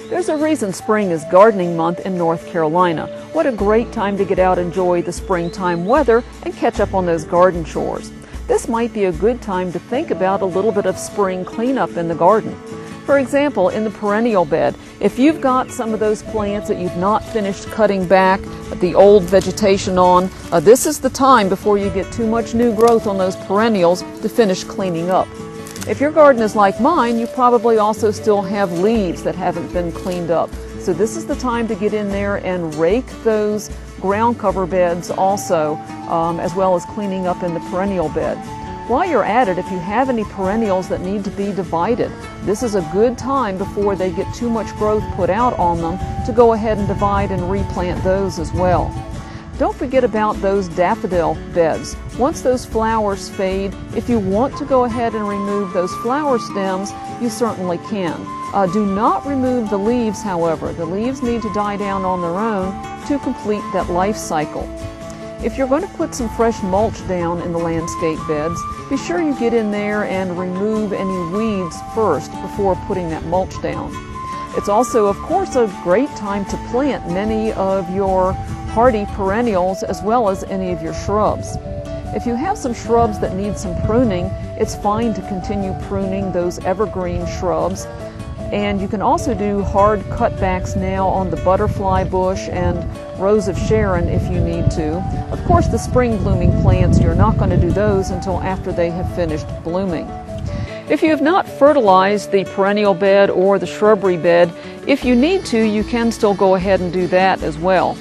There's a reason spring is gardening month in North Carolina. What a great time to get out and enjoy the springtime weather and catch up on those garden chores. This might be a good time to think about a little bit of spring cleanup in the garden. For example, in the perennial bed, if you've got some of those plants that you've not finished cutting back the old vegetation on, this is the time before you get too much new growth on those perennials to finish cleaning up. If your garden is like mine, you probably also still have leaves that haven't been cleaned up. So this is the time to get in there and rake those ground cover beds also, as well as cleaning up in the perennial bed. While you're at it, if you have any perennials that need to be divided, this is a good time before they get too much growth put out on them to go ahead and divide and replant those as well. Don't forget about those daffodil beds. Once those flowers fade, if you want to go ahead and remove those flower stems, you certainly can. Do not remove the leaves, however. The leaves need to die down on their own to complete that life cycle. If you're going to put some fresh mulch down in the landscape beds, be sure you get in there and remove any weeds first before putting that mulch down. It's also, of course, a great time to plant many of your hardy perennials as well as any of your shrubs. If you have some shrubs that need some pruning, it's fine to continue pruning those evergreen shrubs. And you can also do hard cutbacks now on the butterfly bush and rose of Sharon if you need to. Of course, the spring blooming plants, you're not going to do those until after they have finished blooming. If you have not fertilized the perennial bed or the shrubbery bed, if you need to, you can still go ahead and do that as well.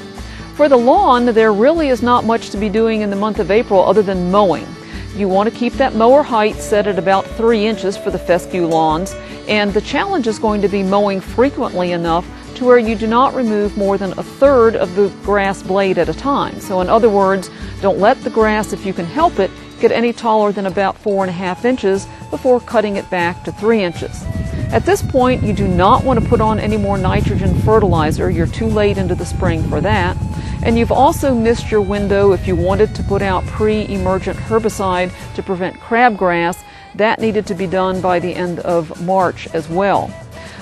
For the lawn, there really is not much to be doing in the month of April other than mowing. You want to keep that mower height set at about 3 inches for the fescue lawns, and the challenge is going to be mowing frequently enough to where you do not remove more than 1/3 of the grass blade at a time. So in other words, don't let the grass, if you can help it, get any taller than about 4.5 inches before cutting it back to 3 inches. At this point, you do not want to put on any more nitrogen fertilizer. You're too late into the spring for that. And you've also missed your window if you wanted to put out pre-emergent herbicide to prevent crabgrass. That needed to be done by the end of March as well.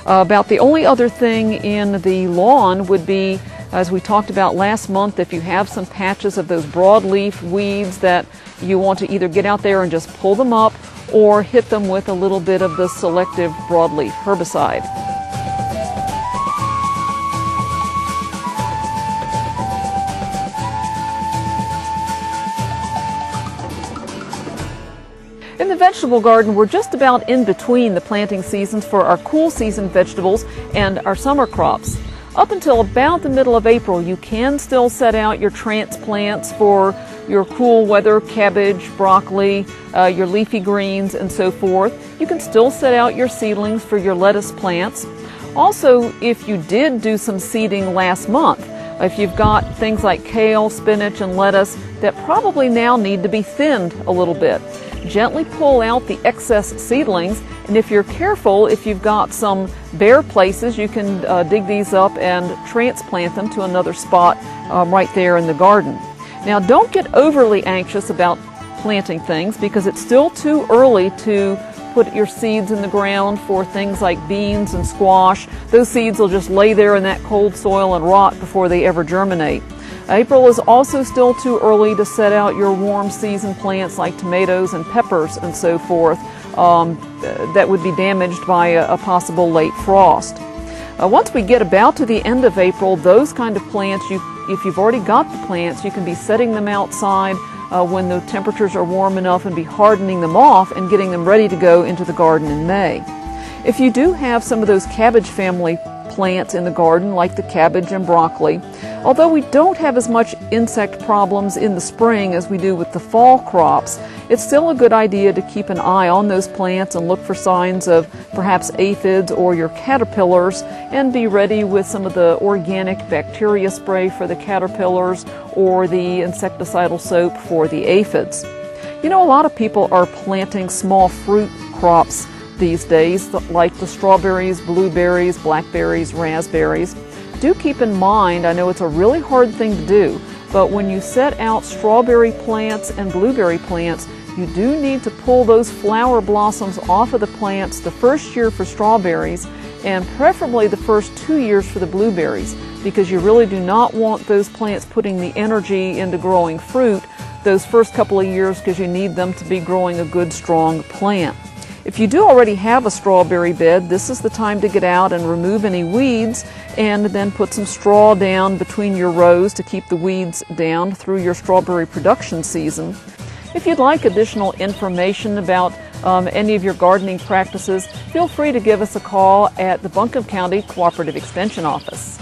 About the only other thing in the lawn would be, as we talked about last month, if you have some patches of those broadleaf weeds that you want to either get out there and just pull them up or hit them with a little bit of the selective broadleaf herbicide. In the vegetable garden, we're just about in between the planting seasons for our cool season vegetables and our summer crops. Up until about the middle of April, you can still set out your transplants for your cool weather cabbage, broccoli, your leafy greens, and so forth. You can still set out your seedlings for your lettuce plants. Also, if you did do some seeding last month, if you've got things like kale, spinach, and lettuce that probably now need to be thinned a little bit, gently pull out the excess seedlings, and if you're careful, if you've got some bare places, you can dig these up and transplant them to another spot right there in the garden. Now, don't get overly anxious about planting things because it's still too early to put your seeds in the ground for things like beans and squash. Those seeds will just lay there in that cold soil and rot before they ever germinate. April is also still too early to set out your warm season plants like tomatoes and peppers and so forth that would be damaged by a possible late frost. Once we get about to the end of April, those kind of plants, if you've already got the plants, you can be setting them outside when the temperatures are warm enough and be hardening them off and getting them ready to go into the garden in May. If you do have some of those cabbage family plants in the garden, like the cabbage and broccoli, although we don't have as much insect problems in the spring as we do with the fall crops, it's still a good idea to keep an eye on those plants and look for signs of perhaps aphids or your caterpillars, and be ready with some of the organic bacteria spray for the caterpillars or the insecticidal soap for the aphids. You know, a lot of people are planting small fruit crops these days, like the strawberries, blueberries, blackberries, raspberries. Do keep in mind, I know it's a really hard thing to do, but when you set out strawberry plants and blueberry plants, you do need to pull those flower blossoms off of the plants the first year for strawberries, and preferably the first 2 years for the blueberries, because you really do not want those plants putting the energy into growing fruit those first couple of years, because you need them to be growing a good, strong plant. If you do already have a strawberry bed, this is the time to get out and remove any weeds, and then put some straw down between your rows to keep the weeds down through your strawberry production season. If you'd like additional information about any of your gardening practices, feel free to give us a call at the Buncombe County Cooperative Extension Office.